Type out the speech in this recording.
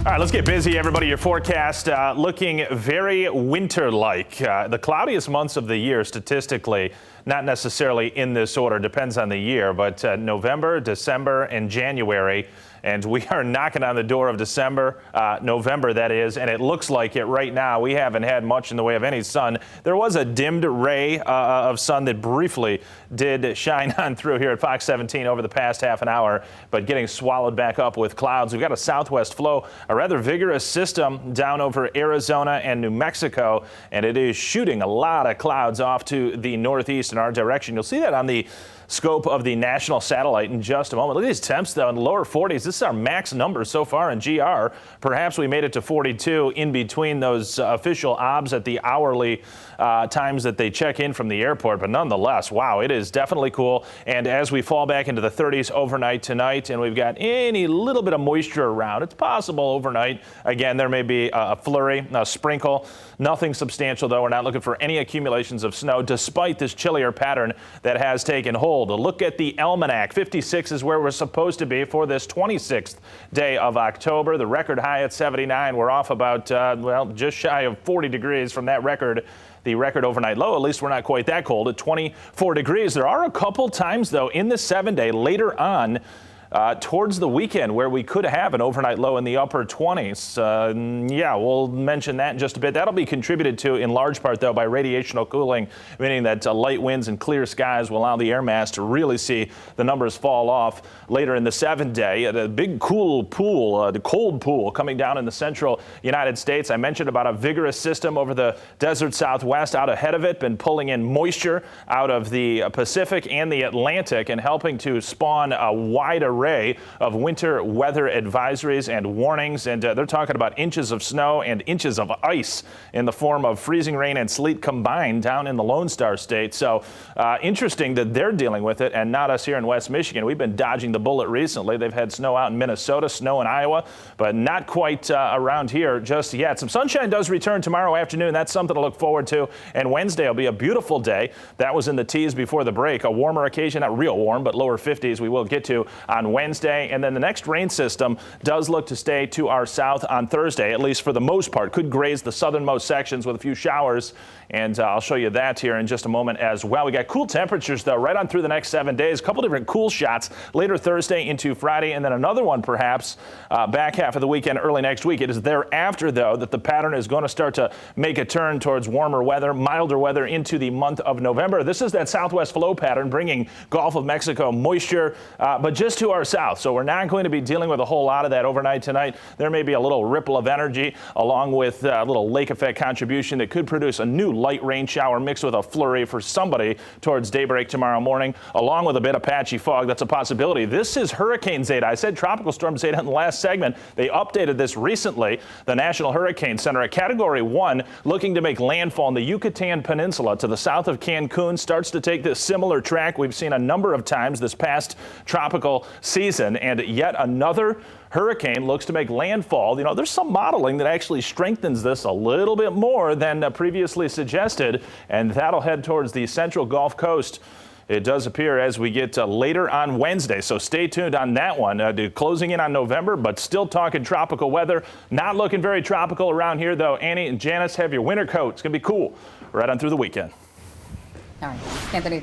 All right, let's get busy, everybody. Your forecast looking very winter-like. The cloudiest months of the year statistically, not necessarily in this order, depends on the year, but November, December, and January. And we are knocking on the door of December, November that is, and it looks like it right now. We haven't had much in the way of any sun. There was a dimmed ray of sun that briefly did shine on through here at Fox 17 over the past half an hour, but getting swallowed back up with clouds. We've got a southwest flow, a rather vigorous system down over Arizona and New Mexico, and it is shooting a lot of clouds off to the northeast in our direction. You'll see that on the scope of the national satellite in just a moment. Look at these temps, though, in the lower 40s. This is our max number so far in GR. Perhaps we made it to 42 in between those official obs at the hourly times that they check in from the airport. But nonetheless, wow, it is definitely cool. And as we fall back into the 30s overnight tonight, and we've got any little bit of moisture around, it's possible overnight. Again, there may be a flurry, a sprinkle. Nothing substantial, though. We're not looking for any accumulations of snow, despite this chillier pattern that has taken hold. A look at the almanac. 56 is where we're supposed to be for this 26th day of October. The record high at 79. We're off about, well, just shy of 40 degrees from that record. The record overnight low, at least we're not quite that cold, at 24 degrees. There are a couple times, though, in the 7-day later on towards the weekend where we could have an overnight low in the upper 20s. Yeah, we'll mention that in just a bit. That'll be contributed to in large part, though, by radiational cooling, meaning that light winds and clear skies will allow the air mass to really see the numbers fall off later in the 7-day. The big cool pool, the cold pool coming down in the central United States. I mentioned about a vigorous system over the desert southwest. Out ahead of it, been pulling in moisture out of the Pacific and the Atlantic and helping to spawn a wide array of winter weather advisories and warnings, and they're talking about inches of snow and inches of ice in the form of freezing rain and sleet combined down in the Lone Star State. So interesting that they're dealing with it and not us here in West Michigan. We've been dodging the bullet recently. They've had snow out in Minnesota, snow in Iowa, but not quite around here just yet. Some sunshine does return tomorrow afternoon. That's something to look forward to. And Wednesday will be a beautiful day. That was in the tease before the break. A warmer occasion, not real warm, but lower 50s we will get to on Wednesday. And then the next rain system does look to stay to our south on Thursday, at least for the most part. Could graze the southernmost sections with a few showers. And I'll show you that here in just a moment as well. We got cool temperatures, though, right on through the next 7 days. A couple different cool shots later Thursday into Friday, and then another one perhaps back half of the weekend, early next week. It is thereafter, though, that the pattern is going to start to make a turn towards warmer weather, milder weather into the month of November. This is that southwest flow pattern bringing Gulf of Mexico moisture, but just to our south. So we're not going to be dealing with a whole lot of that overnight tonight. There may be a little ripple of energy along with a little lake effect contribution that could produce a new light rain shower mixed with a flurry for somebody towards daybreak tomorrow morning, along with a bit of patchy fog. That's a possibility. This is Hurricane Zeta. I said Tropical Storm Zeta in the last segment. They updated this recently. The National Hurricane Center, a Category 1, looking to make landfall in the Yucatan Peninsula to the south of Cancun, starts to take this similar track we've seen a number of times this past tropical season, and yet another hurricane looks to make landfall. You know, there's some modeling that actually strengthens this a little bit more than previously suggested, and that'll head towards the central Gulf Coast. It does appear as we get later on Wednesday, so stay tuned on that one. Closing in on November, but still talking tropical weather. Not looking very tropical around here, though. Annie and Janice, have your winter coat. It's going to be cool right on through the weekend. All right, Anthony.